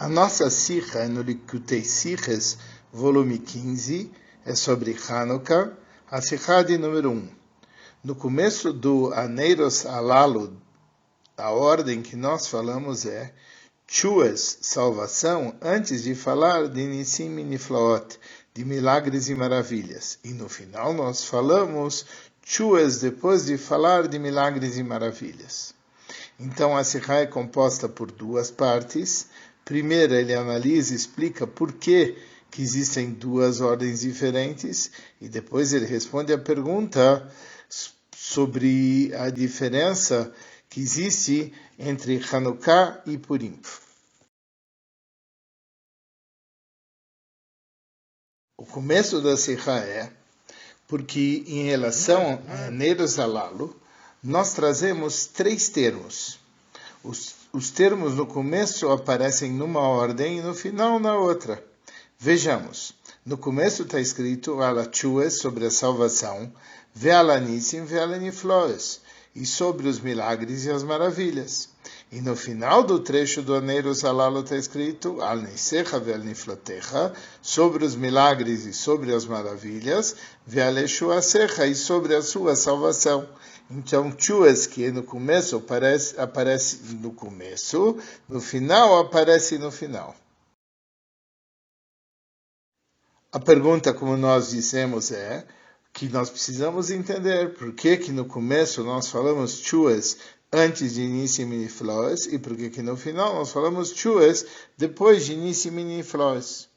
A nossa sikha é no Likutei Sikhs, volume 15, é sobre Hanukkah, a sikha de número 1. No começo do Aneiros Alalu, a ordem que nós falamos é Chuas, salvação, antes de falar de Nissim e Niflaot, de milagres e maravilhas. E no final nós falamos Chuas, depois de falar de milagres e maravilhas. Então a sikha é composta por duas partes. Primeiro ele analisa e explica por que existem duas ordens diferentes, e depois ele responde a pergunta sobre a diferença que existe entre Hanukkah e Purim. O começo da sikha é porque em relação a Aneiros Alalu, nós trazemos três termos. Os termos no começo aparecem numa ordem e no final na outra. Vejamos, no começo está escrito Alachues, sobre a salvação, Ve'alanissim, Ve'alanifloes, e sobre os milagres e as maravilhas. E no final do trecho do Aneiros Alalu está escrito Al-Nisecha Ve'al-Niflotecha, sobre os milagres e sobre as maravilhas, Ve'al-Eshuasecha, e sobre a sua salvação. Então, Chuas, que no começo aparece no começo, no final aparece no final. A pergunta, como nós dissemos, é que nós precisamos entender por que no começo nós falamos Chuas antes de Nissim e Nifloes e por que no final nós falamos Chuas depois de Nissim e Nifloes.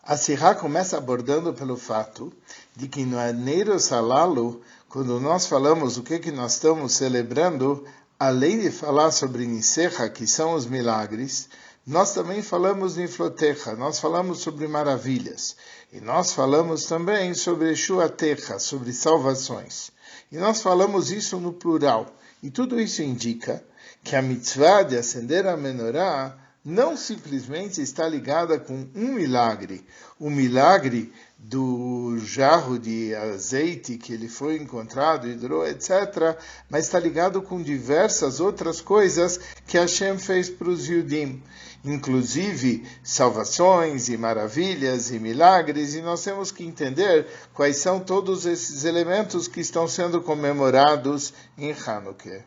A sikha começa abordando pelo fato de que no Aneiros Alalu, quando nós falamos o que nós estamos celebrando, além de falar sobre Nisecha, que são os milagres, nós também falamos Niflotecha, nós falamos sobre maravilhas. E nós falamos também sobre Shuatecha, sobre salvações. E nós falamos isso no plural. E tudo isso indica que a mitzvah de acender a menorá não simplesmente está ligada com um milagre, o milagre do jarro de azeite que ele foi encontrado, hidrou, etc., mas está ligado com diversas outras coisas que Hashem fez para os Yudim, inclusive salvações e maravilhas e milagres, e nós temos que entender quais são todos esses elementos que estão sendo comemorados em Hanukkah.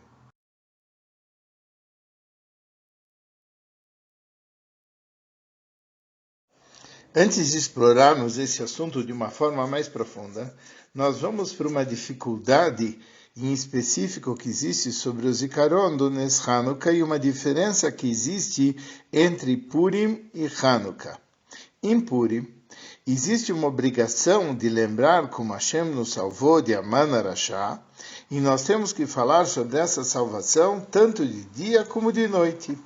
Antes de explorarmos esse assunto de uma forma mais profunda, nós vamos para uma dificuldade em específico que existe sobre o Zikaron do Nes Hanukkah e uma diferença que existe entre Purim e Hanukkah. Em Purim, existe uma obrigação de lembrar como Hashem nos salvou de Aman Arashá, e nós temos que falar sobre essa salvação tanto de dia como de noite.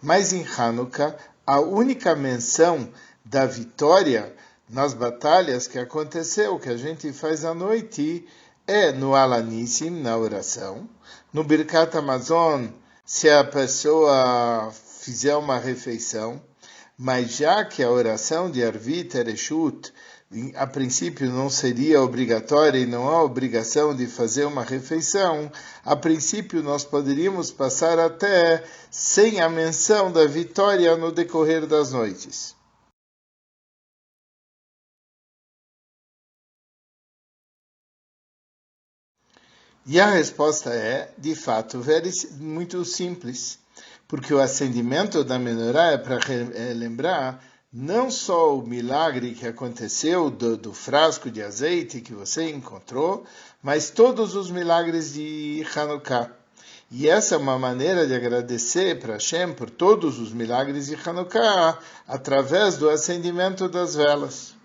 Mas em Hanukkah, a única menção da vitória nas batalhas que aconteceu, que a gente faz à noite, é no Alanissim, na oração, no Birkat Hamazon, se a pessoa fizer uma refeição, mas já que a oração de Arvit Ereshut, a princípio não seria obrigatória e não há obrigação de fazer uma refeição, a princípio nós poderíamos passar até sem a menção da vitória no decorrer das noites. E a resposta é, de fato, muito simples, porque o acendimento da menorá é para lembrar não só o milagre que aconteceu do frasco de azeite que você encontrou, mas todos os milagres de Hanukkah. E essa é uma maneira de agradecer para Hashem por todos os milagres de Hanukkah através do acendimento das velas.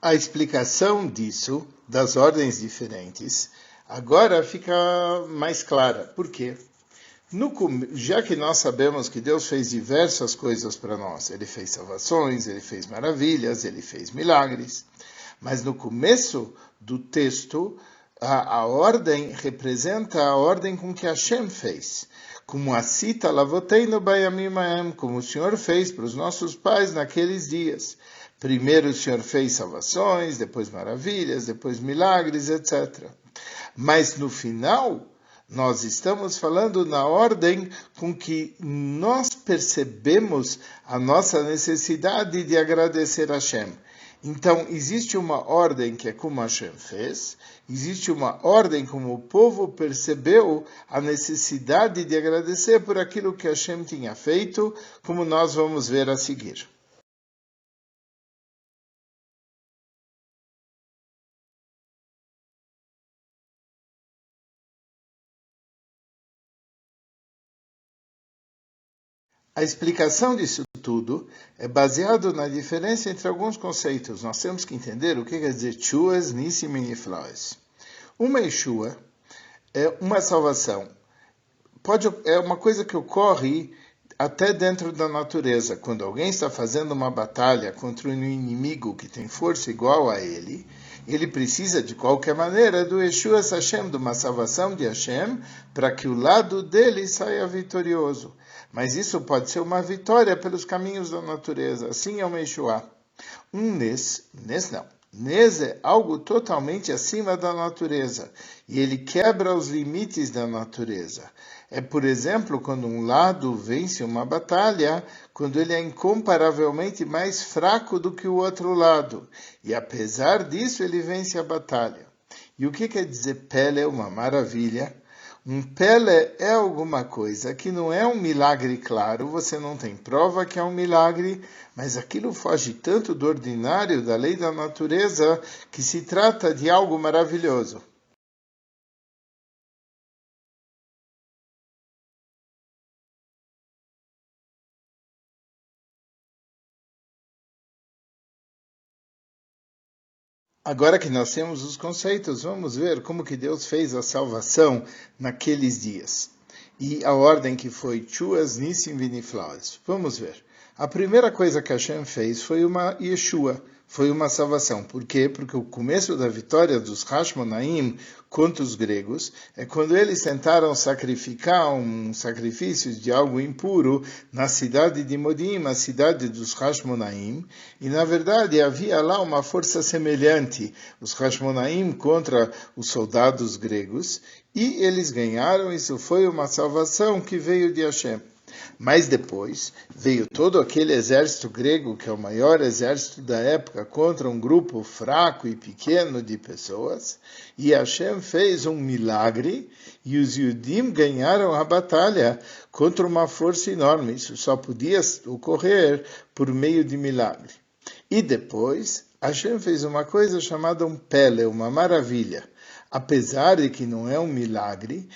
A explicação disso, das ordens diferentes, agora fica mais clara. Por quê? Já que nós sabemos que Deus fez diversas coisas para nós, Ele fez salvações, Ele fez maravilhas, Ele fez milagres, mas no começo do texto, a ordem representa a ordem com que Hashem fez. como Asita Lavoteinu Bayamim Haem, como o Senhor fez para os nossos pais naqueles dias. Primeiro o Senhor fez salvações, depois maravilhas, depois milagres, etc. Mas no final, nós estamos falando na ordem com que nós percebemos a nossa necessidade de agradecer a Hashem. Então, existe uma ordem que é como Hashem fez, existe uma ordem como o povo percebeu a necessidade de agradecer por aquilo que Hashem tinha feito, como nós vamos ver a seguir. A explicação disso tudo é baseada na diferença entre alguns conceitos. Nós temos que entender o que quer dizer Tshuas, Nissim e Niflaos. Uma Yeshua é uma salvação. É uma coisa que ocorre até dentro da natureza. Quando alguém está fazendo uma batalha contra um inimigo que tem força igual a ele precisa de qualquer maneira do Yeshua Hashem, de uma salvação de Hashem, para que o lado dele saia vitorioso. Mas isso pode ser uma vitória pelos caminhos da natureza. Assim é uma Yeshua. Um Nes não. Nes é algo totalmente acima da natureza. E ele quebra os limites da natureza. É, por exemplo, quando um lado vence uma batalha, quando ele é incomparavelmente mais fraco do que o outro lado. E apesar disso, ele vence a batalha. E o que quer dizer Pele? Uma maravilha. Um Pele é alguma coisa que não é um milagre claro, você não tem prova que é um milagre, mas aquilo foge tanto do ordinário, da lei da natureza, que se trata de algo maravilhoso. Agora que nós temos os conceitos, vamos ver como que Deus fez a salvação naqueles dias. E a ordem que foi Tshuas, Nissim e Niflaos. Vamos ver. A primeira coisa que Hashem fez foi uma Yeshua, foi uma salvação. Por quê? Porque o começo da vitória dos Hashmonaim contra os gregos é quando eles tentaram sacrificar um sacrifício de algo impuro na cidade de Modim, a cidade dos Hashmonaim, e na verdade havia lá uma força semelhante, os Hashmonaim contra os soldados gregos, e eles ganharam. Isso foi uma salvação que veio de Hashem. Mas depois veio todo aquele exército grego, que é o maior exército da época, contra um grupo fraco e pequeno de pessoas, e Hashem fez um milagre, e os Yudim ganharam a batalha contra uma força enorme. Isso só podia ocorrer por meio de milagre. E depois, Hashem fez uma coisa chamada um Pele, uma maravilha. Apesar de que não é um milagre,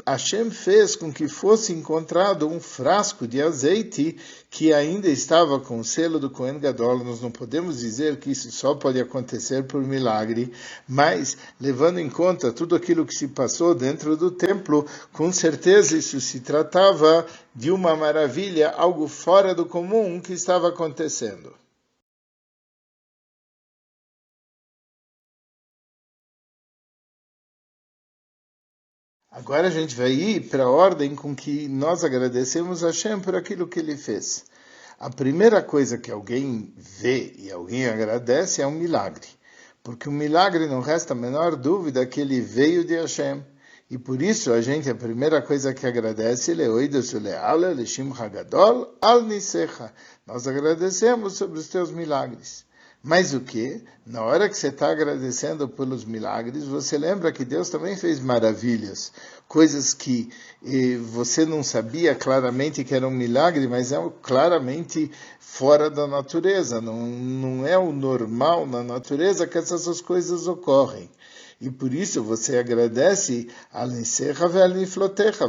Hashem fez com que fosse encontrado um frasco de azeite que ainda estava com o selo do Kohen Gadol. Nós não podemos dizer que isso só pode acontecer por milagre, mas levando em conta tudo aquilo que se passou dentro do templo, com certeza isso se tratava de uma maravilha, algo fora do comum que estava acontecendo. Agora a gente vai ir para a ordem com que nós agradecemos a Hashem por aquilo que ele fez. A primeira coisa que alguém vê e alguém agradece é um milagre. Porque o milagre não resta a menor dúvida que ele veio de Hashem. E por isso a primeira coisa que agradece, nós agradecemos sobre os teus milagres. Mas o que? Na hora que você está agradecendo pelos milagres, você lembra que Deus também fez maravilhas, coisas que você não sabia claramente que era um milagre, mas é claramente fora da natureza. Não é o normal na natureza que essas coisas ocorrem. E por isso você agradece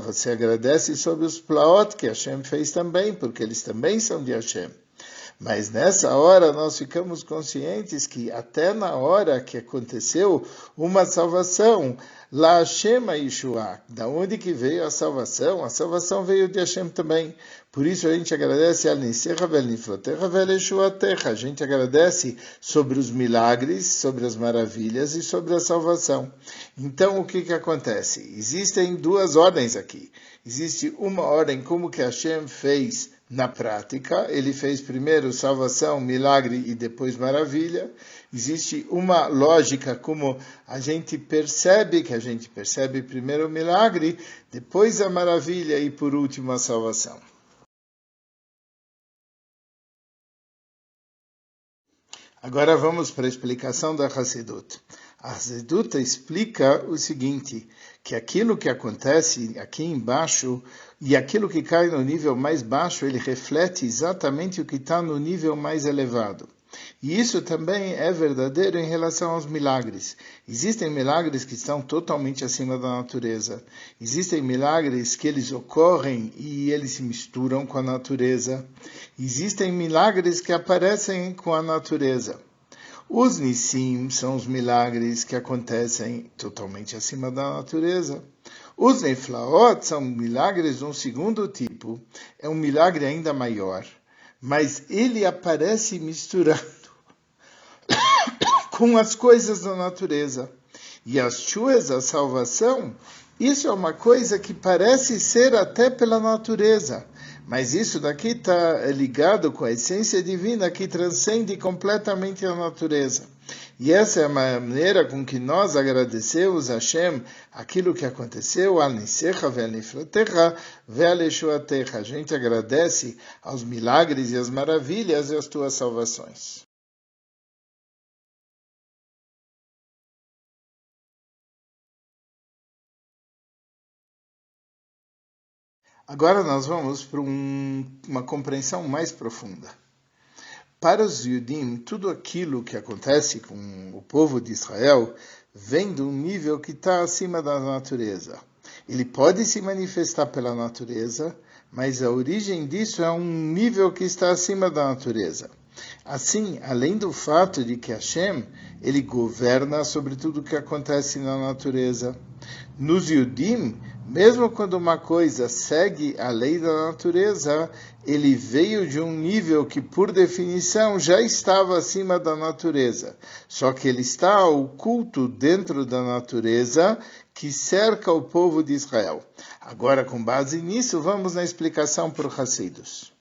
você agradece sobre os plaot que Hashem fez também, porque eles também são de Hashem. Mas nessa hora nós ficamos conscientes que até na hora que aconteceu uma salvação, lá Hashem Yeshua, da onde que veio a salvação? A salvação veio de Hashem também, Por isso a gente agradece a a gente agradece sobre os milagres, sobre as maravilhas e sobre a salvação. Então o que acontece? Existem duas ordens aqui. Existe uma ordem como que Hashem fez na prática, ele fez primeiro salvação, milagre e depois maravilha. Existe uma lógica como a gente percebe primeiro o milagre, depois a maravilha e por último a salvação. Agora vamos para a explicação da Hassidut. A Hassidut explica o seguinte, que aquilo que acontece aqui embaixo e aquilo que cai no nível mais baixo, ele reflete exatamente o que está no nível mais elevado. E isso também é verdadeiro em relação aos milagres. Existem milagres que estão totalmente acima da natureza. Existem milagres que eles ocorrem e eles se misturam com a natureza. Existem milagres que aparecem com a natureza. Os Nissim são os milagres que acontecem totalmente acima da natureza. Os Neflaot são milagres de um segundo tipo. É um milagre ainda maior. Mas ele aparece misturando com as coisas da natureza. E as chuas, a salvação, isso é uma coisa que parece ser até pela natureza. Mas isso daqui está ligado com a essência divina que transcende completamente a natureza. E essa é a maneira com que nós agradecemos a Hashem aquilo que aconteceu, a gente agradece aos milagres e às maravilhas e às tuas salvações. Agora nós vamos para uma compreensão mais profunda. Para os Yudim, tudo aquilo que acontece com o povo de Israel vem de um nível que está acima da natureza. Ele pode se manifestar pela natureza, mas a origem disso é um nível que está acima da natureza. Assim, além do fato de que Hashem, ele governa sobre tudo o que acontece na natureza, nos Yudim, mesmo quando uma coisa segue a lei da natureza, ele veio de um nível que, por definição, já estava acima da natureza. Só que ele está oculto dentro da natureza que cerca o povo de Israel. Agora, com base nisso, vamos na explicação por Hassidus.